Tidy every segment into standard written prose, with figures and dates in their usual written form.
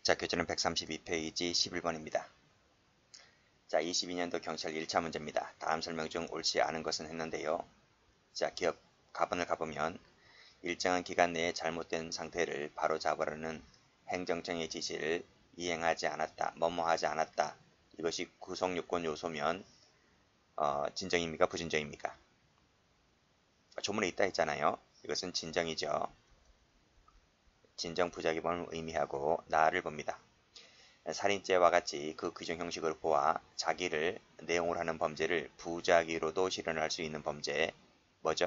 자, 교재는 132페이지 11번입니다. 자, 22년도 경찰 1차 문제입니다. 다음 설명 중 옳지 않은 것은 했는데요. 자, 기업 가번을 가보면 일정한 기간 내에 잘못된 상태를 바로잡으려는 행정청의 지시를 이행하지 않았다, 뭐뭐하지 않았다. 이것이 구성요건 요소면 진정입니까? 부진정입니까? 조문에 있다 했잖아요. 이것은 진정이죠. 진정 부작용을 의미하고 나를 봅니다. 살인죄와 같이 그 규정 형식을 보아 자기를 내용으로 하는 범죄를 부작위로도 실현할 수 있는 범죄 뭐죠?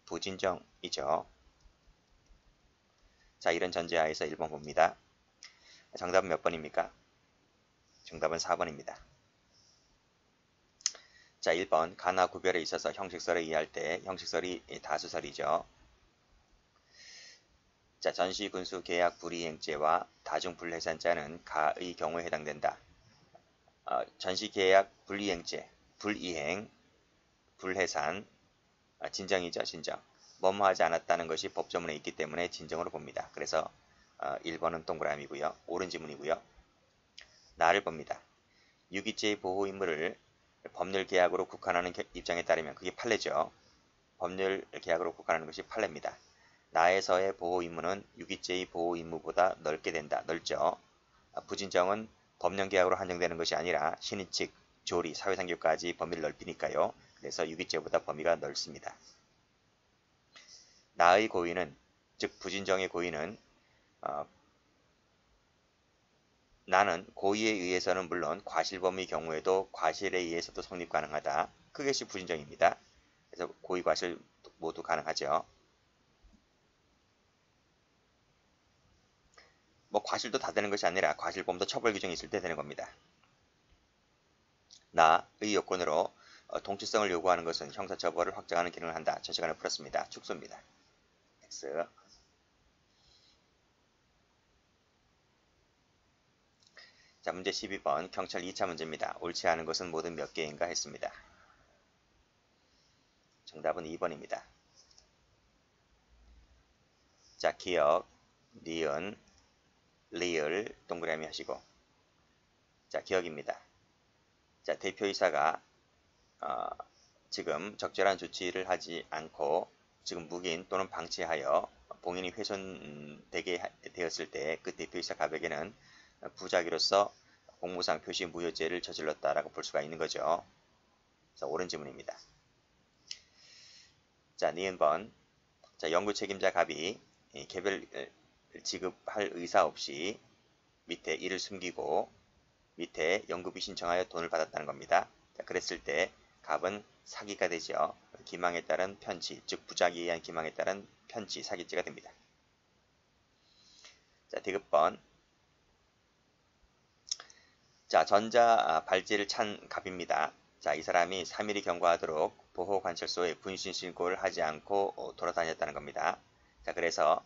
부진정이죠. 자, 이런 전제하에서 1번 봅니다. 정답은 몇 번입니까? 정답은 4번입니다. 자, 1번 가나 구별에 있어서 형식설을 이해할 때 형식설이 다수설이죠. 자, 전시군수 계약 불이행죄와 다중불해산죄는 가의 경우에 해당된다. 전시계약 불이행죄, 불이행, 불해산, 진정이죠, 진정. 뭐뭐 하지 않았다는 것이 법조문에 있기 때문에 진정으로 봅니다. 그래서 1번은 동그라미고요. 옳은 지문이고요. 나를 봅니다. 유기죄의 보호 의무를 법률 계약으로 국한하는 입장에 따르면 그게 판례죠. 법률 계약으로 국한하는 것이 판례입니다. 나에서의 보호 의무는 유기죄의 보호 의무보다 넓게 된다. 넓죠. 부진정은 법령 계약으로 한정되는 것이 아니라 신의칙, 조리, 사회상규까지 범위를 넓히니까요. 그래서 유기죄보다 범위가 넓습니다. 나의 고의는, 즉 부진정의 고의는 나는 고의에 의해서는 물론 과실범의 경우에도 과실에 의해서도 성립 가능하다. 그것이 부진정입니다. 그래서 고의, 과실 모두 가능하죠. 뭐 과실도 다 되는 것이 아니라 과실범도 처벌 규정이 있을 때 되는 겁니다. 나의 요건으로 동치성을 요구하는 것은 형사처벌을 확정하는 기능을 한다. 전 시간에 풀었습니다. 축소입니다. X. 자, 문제 12번 경찰 2차 문제입니다. 옳지 않은 것은 모두 몇 개인가 했습니다. 정답은 2번입니다. 자, 기억, 니은, 리을 동그라미 하시고, 자, 기억입니다. 자, 대표이사가 지금 적절한 조치를 하지 않고 지금 묵인 또는 방치하여 봉인이 훼손되게 되었을 때 그 대표이사 갑에게는 부작위로서 공무상 표시 무효죄를 저질렀다라고 볼 수가 있는 거죠. 자, 옳은 지문입니다. 자, 니은번. 자, 연구 책임자 갑이 개별 지급할 의사 없이 밑에 이를 숨기고 밑에 연구비 신청하여 돈을 받았다는 겁니다. 자, 그랬을 때 갑은 사기가 되죠. 기망에 따른 편취, 즉 부작위에 의한 기망에 따른 편취, 사기죄가 됩니다. 자, 디귿번. 자, 전자 발찌를 찬 갑입니다. 자, 이 사람이 3일이 경과하도록 보호관찰소에 분신 신고를 하지 않고 돌아다녔다는 겁니다. 자, 그래서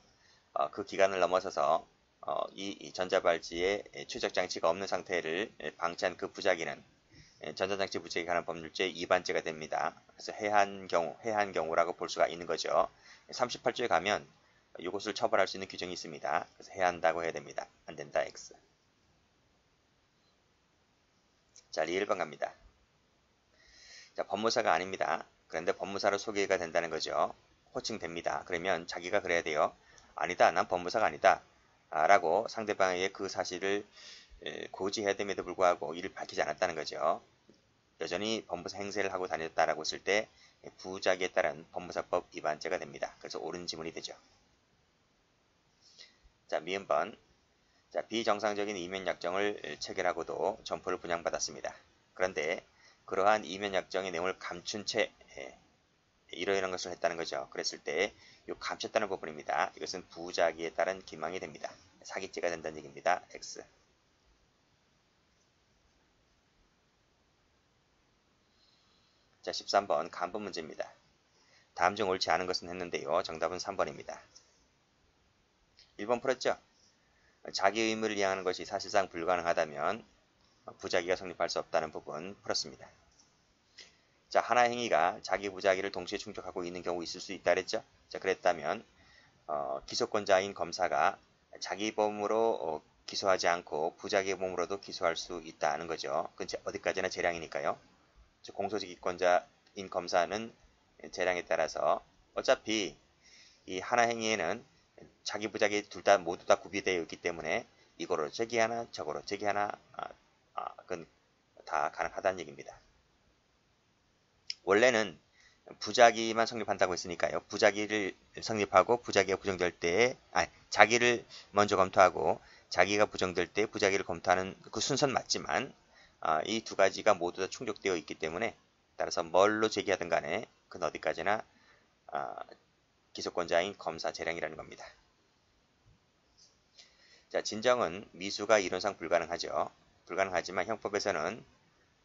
그 기간을 넘어서서 이 전자발찌에 추적장치가 없는 상태를 방치한 그 부작위는 전자장치 부착에 관한 법률죄 위반죄가 됩니다. 그래서 해한 경우라고 볼 수가 있는 거죠. 38조에 가면 이것을 처벌할 수 있는 규정이 있습니다. 그래서 해한다고 해야 됩니다. 안 된다, X. 자, 리을번 갑니다. 자, 법무사가 아닙니다. 그런데 법무사로 소개가 된다는 거죠. 호칭됩니다. 그러면 자기가 그래야 돼요. 아니다, 난 법무사가 아니다. 라고 상대방에게 그 사실을 고지해야 됨에도 불구하고 이를 밝히지 않았다는 거죠. 여전히 법무사 행세를 하고 다녔다라고 했을 때 부작위에 따른 법무사법 위반죄가 됩니다. 그래서 옳은 지문이 되죠. 자, 미음번. 자, 비정상적인 이면 약정을 체결하고도 점포를 분양받았습니다. 그런데 그러한 이면 약정의 내용을 감춘 채 이러이러한 것을 했다는 거죠. 그랬을 때 이 감췄다는 부분입니다. 이것은 부작위에 따른 기망이 됩니다. 사기죄가 된다는 얘기입니다. X. 자, 13번 간부 문제입니다. 다음 중 옳지 않은 것은 했는데요. 정답은 3번입니다. 1번 풀었죠? 자기 의무를 이행하는 것이 사실상 불가능하다면 부작위가 성립할 수 없다는 부분 풀었습니다. 자, 하나의 행위가 자기 부작위를 동시에 충족하고 있는 경우 있을 수 있다 그랬죠? 자, 그랬다면 기소권자인 검사가 자기 범으로 기소하지 않고 부작위의 몸으로도 기소할 수 있다는 거죠. 그건 어디까지나 재량이니까요. 공소기권자인 검사는 재량에 따라서 어차피 이 하나 행위에는 자기 부작위 둘 다 모두 다 구비되어 있기 때문에 이거로 제기하나 저거로 제기하나 그건 다 가능하다는 얘기입니다. 원래는 부작위만 성립한다고 했으니까요. 부작위를 성립하고 부작위가 부정될 때에 자기를 먼저 검토하고 자기가 부정될 때 부작위를 검토하는 그 순서는 맞지만 이 두 가지가 모두 다 충족되어 있기 때문에 따라서 뭘로 제기하든 간에 그건 어디까지나 기소권자인 검사 재량이라는 겁니다. 자, 진정은 미수가 이론상 불가능하죠. 불가능하지만 형법에서는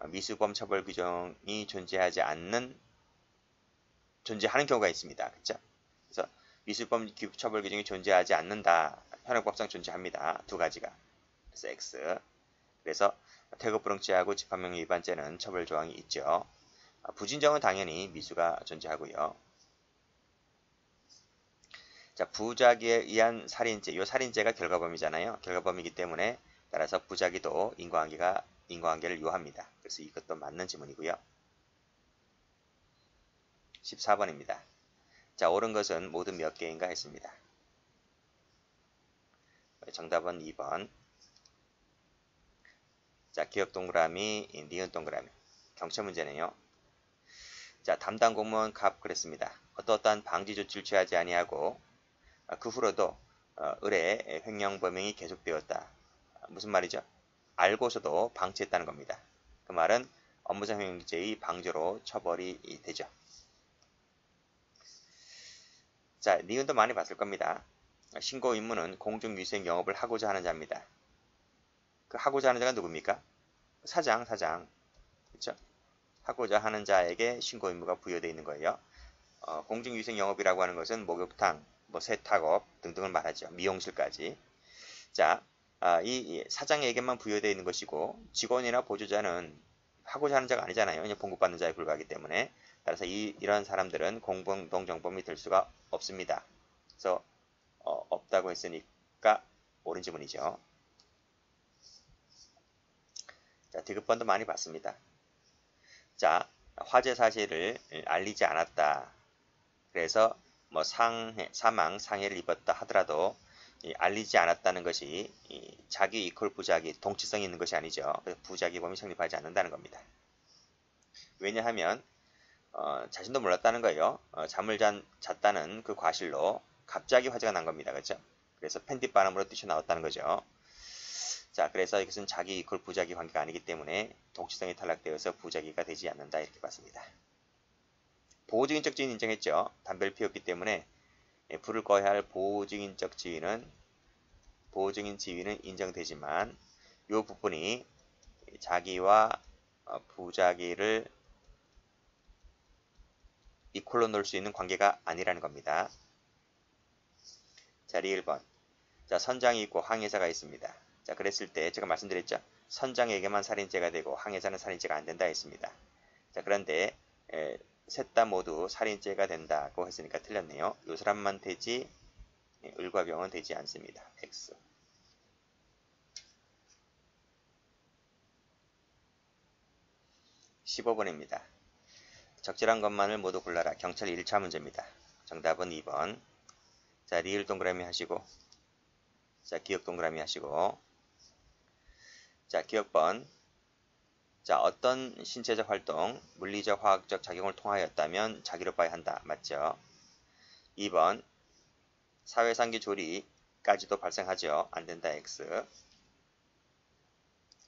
미수범 처벌 규정이 존재하는 경우가 있습니다. 그렇죠? 그래서 미수범 처벌 규정이 존재하지 않는다. 현행법상 존재합니다. 두 가지가. 그래서 X. 그래서 퇴거불응죄하고 집합명령 위반죄는 처벌 조항이 있죠. 부진정은 당연히 미수가 존재하고요. 자, 부작위에 의한 살인죄. 이 살인죄가 결과범이잖아요. 결과범이기 때문에 따라서 부작위도 인과관계를 요합니다. 그래서 이것도 맞는 지문이고요. 14번입니다. 자, 옳은 것은 모두 몇 개인가 했습니다. 정답은 2번. 자, 기억 동그라미, 니은 동그라미. 경찰 문제네요. 자, 담당 공무원 갑 그랬습니다. 어떠한 방지 조치를 취하지 아니하고 그 후로도 의뢰 횡령 범행이 계속되었다. 무슨 말이죠? 알고서도 방치했다는 겁니다. 그 말은 업무상 횡령죄의 방조로 처벌이 되죠. 자, 니은도 많이 봤을 겁니다. 신고 의무는 공중위생 영업을 하고자 하는 자입니다. 그 하고자 하는 자가 누굽니까? 사장. 그렇죠? 하고자 하는 자에게 신고 의무가 부여되어 있는 거예요. 공중위생 영업이라고 하는 것은 목욕탕, 세탁업 등등을 말하죠. 미용실까지. 자, 이 사장에게만 부여되어 있는 것이고 직원이나 보조자는 하고자 하는 자가 아니잖아요. 그냥 봉급받는 자에 불과하기 때문에. 따라서 이런 사람들은 공동정범이 될 수가 없습니다. 그래서 없다고 했으니까 옳은 지문이죠. 자, 디귿번도 많이 봤습니다. 자, 화재 사실을 알리지 않았다. 그래서 사망, 상해를 입었다 하더라도 알리지 않았다는 것이 자기 이퀄 부작위, 동치성이 있는 것이 아니죠. 그래서 부작위범이 성립하지 않는다는 겁니다. 왜냐하면 자신도 몰랐다는 거예요. 잠을 잤다는 그 과실로 갑자기 화재가 난 겁니다. 그렇죠? 그래서 팬딧바람으로 뛰쳐나왔다는 거죠. 자, 그래서 이것은 자기 이퀄 부작위 관계가 아니기 때문에 동치성이 탈락되어서 부작위가 되지 않는다 이렇게 봤습니다. 보호증인적 지위는 인정했죠. 담배를 피웠기 때문에 불을 꺼야 할 보호증인적 지위는 보호증인 지위는 인정되지만 이 부분이 자기와 부작위를 이퀄로 놓을 수 있는 관계가 아니라는 겁니다. 자, 리을 번. 자, 선장이 있고 항해사가 있습니다. 자, 그랬을 때 제가 말씀드렸죠. 선장에게만 살인죄가 되고 항해사는 살인죄가 안 된다 했습니다. 자, 그런데 셋 다 모두 살인죄가 된다고 했으니까 틀렸네요. 이 사람만 되지 을과 병은 되지 않습니다. X. 15번입니다. 적절한 것만을 모두 골라라. 경찰 1차 문제입니다. 정답은 2번. 자, 리을 동그라미 하시고, 자, 기억 동그라미 하시고, 자, 기억번. 자, 어떤 신체적 활동, 물리적, 화학적 작용을 통하였다면 자기로 봐야 한다. 맞죠? 2번. 사회상기 조리까지도 발생하죠. 안 된다. X.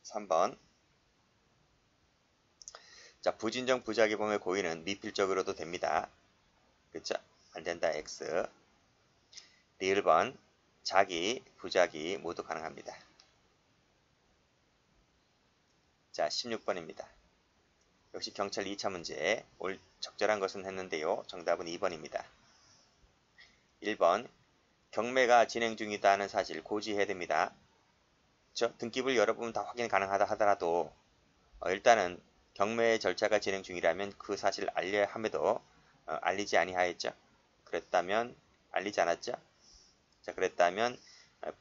3번. 자, 부진정 부작위범의 고의는 미필적으로도 됩니다. 그쵸? 안 된다. X. 리을 번. 자기, 부작위 모두 가능합니다. 자, 16번입니다. 역시 경찰 2차 문제. 적절한 것은 했는데요. 정답은 2번입니다. 1번. 경매가 진행 중이다는 사실 고지해야 됩니다. 등기부를 여러 번 다 확인 가능하다 하더라도 일단은 경매 절차가 진행 중이라면 그 사실을 알려야 함에도 알리지 아니하였죠. 그랬다면 알리지 않았죠. 자, 그랬다면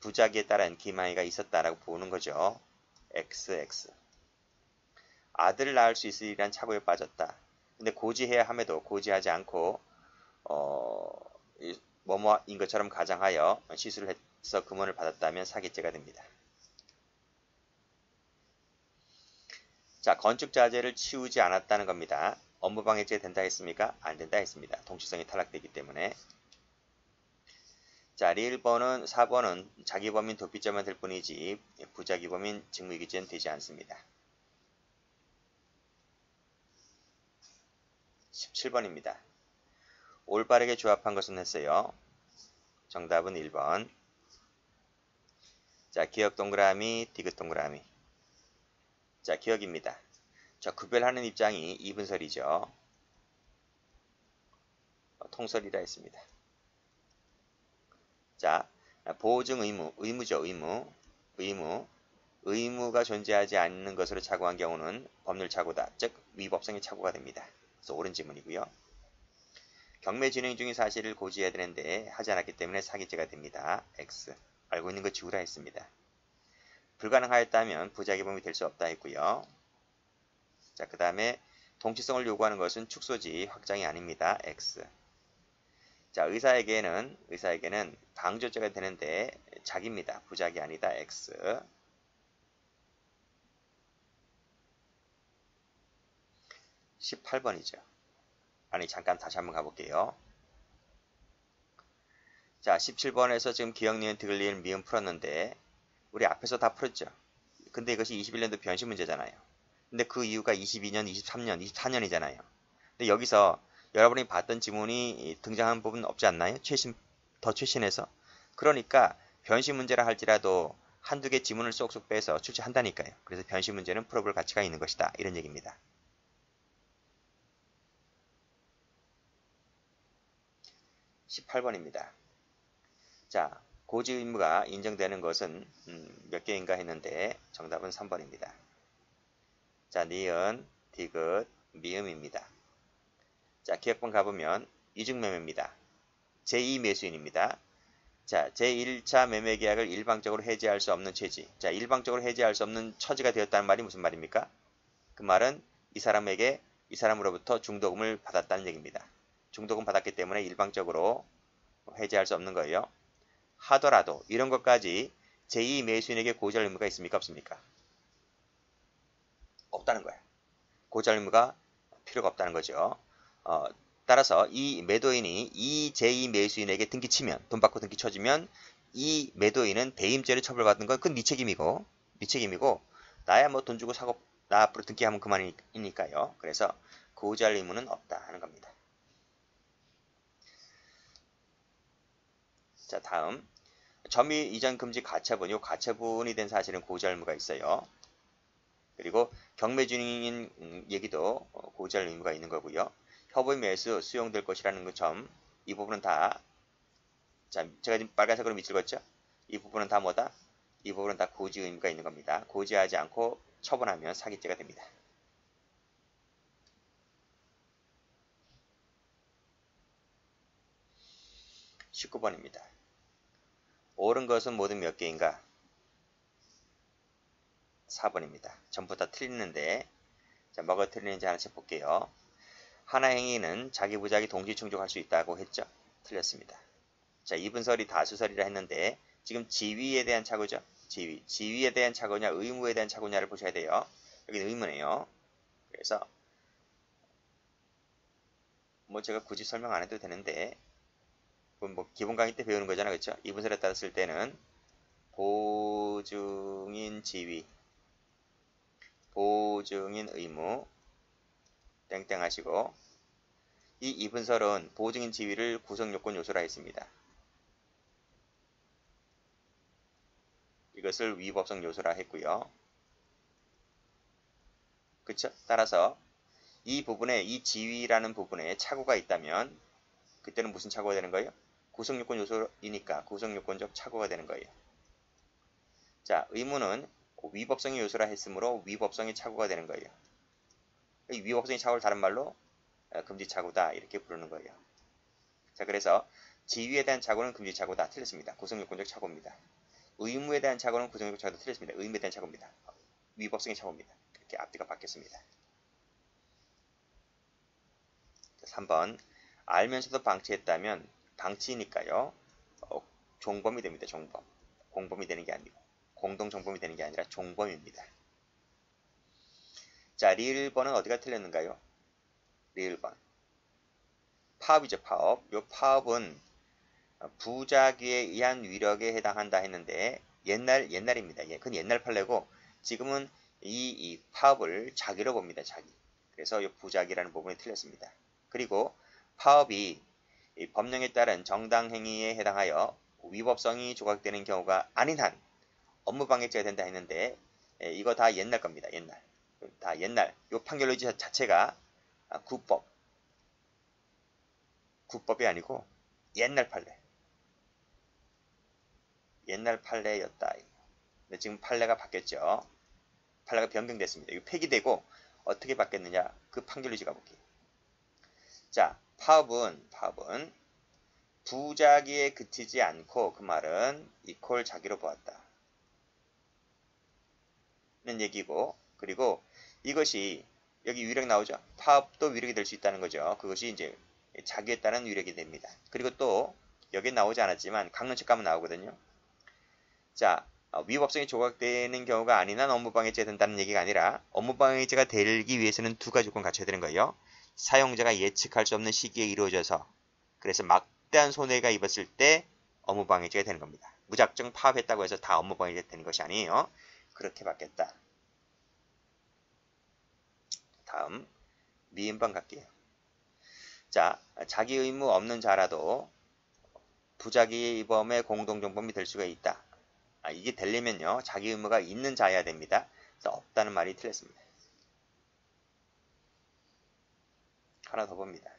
부작위에 따른 기망이가 있었다라고 보는 거죠. XX. 아들을 낳을 수 있으리란 착오에 빠졌다. 근데 고지해야 함에도 고지하지 않고 뭐뭐인 것처럼 가정하여 시술을 해서 금원을 받았다면 사기죄가 됩니다. 자, 건축자재를 치우지 않았다는 겁니다. 업무방해죄 된다 했습니까? 안 된다 했습니다. 동시성이 탈락되기 때문에. 자, 4번은 자기범인 도피죄만 될 뿐이지 부자기범인 직무유기죄는 되지 않습니다. 17번입니다. 올바르게 조합한 것은 했어요. 정답은 1번. 자, 기억 동그라미, 디귿 동그라미. 자, 기억입니다. 자, 구별하는 입장이 이분설이죠. 통설이라 했습니다. 자, 보증 의무죠. 의무가 존재하지 않는 것으로 착오한 경우는 법률 착오다. 즉 위법성의 착오가 됩니다. 그래서 옳은 지문이고요. 경매 진행 중인 사실을 고지해야 되는데 하지 않았기 때문에 사기죄가 됩니다. X. 알고 있는 거 지우라 했습니다. 불가능하였다면 부자기범이 될 수 없다 했고요. 자, 그 다음에 동시성을 요구하는 것은 축소지 확장이 아닙니다. X. 자, 의사에게는 방조죄가 되는데 작입니다. 부작이 아니다. X. 18번이죠. 아니, 잠깐 다시 한번 가볼게요. 자, 17번에서 지금 기억, 니은, 디귿, 리을, 미음 풀었는데 우리 앞에서 다 풀었죠. 근데 이것이 21년도 변시 문제잖아요. 근데 그 이유가 22년, 23년, 24년이잖아요. 근데 여기서 여러분이 봤던 지문이 등장한 부분 없지 않나요? 더 최신해서. 그러니까 변시 문제라 할지라도 한두 개 지문을 쏙쏙 빼서 출제한다니까요. 그래서 변시 문제는 풀어볼 가치가 있는 것이다. 이런 얘기입니다. 18번입니다. 자, 고지 의무가 인정되는 것은 몇 개인가 했는데 정답은 3번입니다. 자, 니은, 디귿, 미음입니다. 자, 기억번 가보면 이중매매입니다. 제2매수인입니다. 자, 제1차 매매계약을 일방적으로 해지할 수 없는 처지. 자, 일방적으로 해지할 수 없는 처지가 되었다는 말이 무슨 말입니까? 그 말은 이 사람으로부터 중도금을 받았다는 얘기입니다. 중도금 받았기 때문에 일방적으로 해지할 수 없는 거예요. 하더라도 이런 것까지 제2매수인에게 고지할 의무가 있습니까? 없습니까? 없다는 거예요. 고지할 의무가 필요가 없다는 거죠. 따라서 이 매도인이 이 제2매수인에게 등기치면, 돈 받고 등기 쳐주면 이 매도인은 배임죄를 처벌받는 건 그건 네 책임이고 나야 뭐 돈 주고 사고 나 앞으로 등기하면 그만이니까요. 그래서 고지할 의무는 없다 하는 겁니다. 자, 다음 점유 이전 금지 가처분. 이 가처분이 된 사실은 고지할 의무가 있어요. 그리고 경매 중인 얘기도 고지할 의무가 있는 거고요. 협의 매수 수용될 것이라는 점, 이 부분은 다, 자, 제가 지금 빨간색으로 밑줄 긋죠? 이 부분은 다 뭐다? 이 부분은 다 고지 의무가 있는 겁니다. 고지하지 않고 처분하면 사기죄가 됩니다. 19번입니다. 옳은 것은 모두 몇 개인가? 4번입니다. 전부 다 틀리는데, 자, 뭐가 틀리는지 하나씩 볼게요. 하나 행위는 자기 부작이 동시 충족할 수 있다고 했죠? 틀렸습니다. 자, 이분설이 다수설이라 했는데 지금 지위에 대한 착오죠? 지위에 대한 착오냐 의무에 대한 착오냐를 보셔야 돼요. 여기는 의무네요. 그래서 뭐 제가 굳이 설명 안 해도 되는데 뭐 기본 강의 때 배우는 거잖아, 그렇죠? 이분설에 따랐을 때는 보증인 지위, 보증인 의무 땡땡 하시고, 이 이분설은 보증인 지위를 구성요건 요소라 했습니다. 이것을 위법성 요소라 했고요. 그쵸? 따라서 이 부분에, 이 지위라는 부분에 착오가 있다면 그때는 무슨 착오가 되는 거예요? 구성요건 요소이니까 구성요건적 착오가 되는 거예요. 자, 의무는 위법성의 요소라 했으므로 위법성의 착오가 되는 거예요. 이 위법성의 착오를 다른 말로 금지착오다 이렇게 부르는 거예요. 자, 그래서 지위에 대한 착오는 금지착오다. 틀렸습니다. 구성요건적 착오입니다. 의무에 대한 착오는 구성적 착오도 틀렸습니다. 의무에 대한 착오입니다. 위법성의 착오입니다. 이렇게 앞뒤가 바뀌었습니다. 3번 알면서도 방치했다면 방치니까요. 종범이 됩니다. 종범. 공범이 되는 게 아니고 공동종범이 되는 게 아니라 종범입니다. 자, 리을번은 어디가 틀렸는가요? 리을번. 파업이죠. 파업. 요 파업은 부작위에 의한 위력에 해당한다 했는데 옛날입니다. 그건 옛날 판례고 지금은 이 파업을 자기로 봅니다. 자기. 그래서 이 부작위라는 부분이 틀렸습니다. 그리고 파업이 이 법령에 따른 정당 행위에 해당하여 위법성이 조각되는 경우가 아닌 한 업무방해죄가 된다 했는데 이거 다 옛날 겁니다. 옛날. 다 옛날. 이 판결 의지 자체가 구법이 아니고 옛날 판례. 옛날 판례였다. 근데 지금 판례가 바뀌었죠. 판례가 변경됐습니다. 이거 폐기되고 어떻게 바뀌었느냐? 그 판결 의지 가볼게요. 자, 파업은 부작위에 그치지 않고 그 말은 이퀄 자기로 보았다. 는 얘기고 그리고 이것이 여기 위력 나오죠. 파업도 위력이 될 수 있다는 거죠. 그것이 이제 자기에 따른 위력이 됩니다. 그리고 또 여기 나오지 않았지만 강론책 가면 나오거든요. 자, 위법성이 조각되는 경우가 아닌 한 업무방해죄가 된다는 얘기가 아니라 업무방해죄가 되기 위해서는 두 가지 조건 갖춰야 되는 거예요. 사용자가 예측할 수 없는 시기에 이루어져서 그래서 막대한 손해가 입었을 때 업무방해죄가 되는 겁니다. 무작정 파업했다고 해서 다 업무방해죄가 되는 것이 아니에요. 그렇게 바뀌었다. 다음 미음번 갈게요. 자, 자기 의무 없는 자라도 부작위범의 공동정범이 될 수가 있다. 이게 되려면요. 자기 의무가 있는 자여야 됩니다. 그래서 없다는 말이 틀렸습니다. 하나 더 봅니다.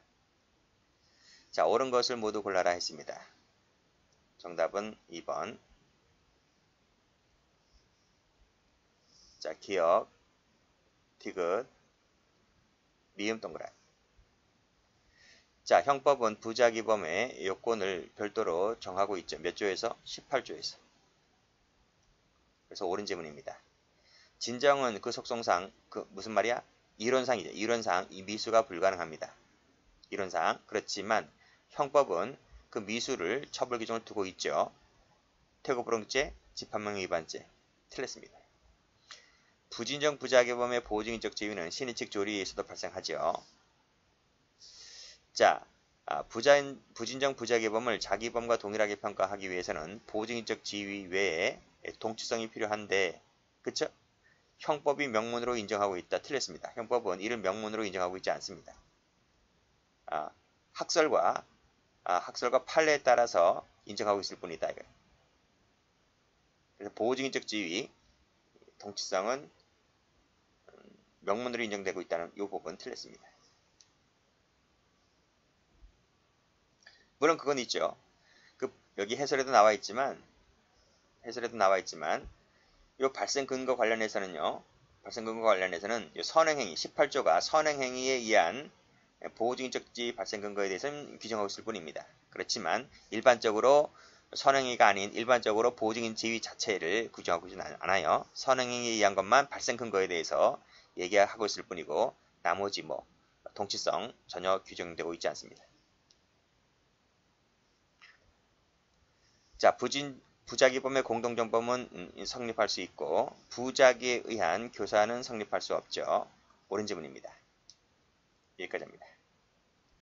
자, 옳은 것을 모두 골라라 했습니다. 정답은 2번. 자, 기억, 디귿, 미음 동그라미. 자, 형법은 부작위범의 요건을 별도로 정하고 있죠. 몇 조에서? 18조에서. 그래서 옳은 지문입니다. 진정은 그 속성상 무슨 말이야? 이론상이죠. 이론상 이 미수가 불가능합니다. 이론상. 그렇지만 형법은 그 미수를 처벌 규정을 두고 있죠. 퇴거불응죄, 집합명령 위반죄. 틀렸습니다. 부진정 부작위범의 보증인적 지위는 신의칙 조리에 의해서도 발생하죠. 자, 부진정 부작위범을 자기범과 동일하게 평가하기 위해서는 보증인적 지위 외에 동치성이 필요한데, 그쵸? 형법이 명문으로 인정하고 있다. 틀렸습니다. 형법은 이를 명문으로 인정하고 있지 않습니다. 학설과 판례에 따라서 인정하고 있을 뿐이다. 그래서 보증인적 지위, 동치성은 명문으로 인정되고 있다는 이 부분 틀렸습니다. 물론 그건 있죠. 여기 해설에도 나와 있지만 이 발생 근거 관련해서는 선행행위 18조가 선행행위에 의한 보호증인적 지위 발생 근거에 대해서는 규정하고 있을 뿐입니다. 그렇지만 일반적으로 선행행위가 아닌 일반적으로 보호증인 지위 자체를 규정하고 있지는 않아요. 선행행위에 의한 것만 발생 근거에 대해서 얘기하고 있을 뿐이고 나머지 동치성 전혀 규정되고 있지 않습니다. 자, 부작위범의 공동정범은 성립할 수 있고 부작위에 의한 교사는 성립할 수 없죠. 옳은 지문입니다. 여기까지입니다.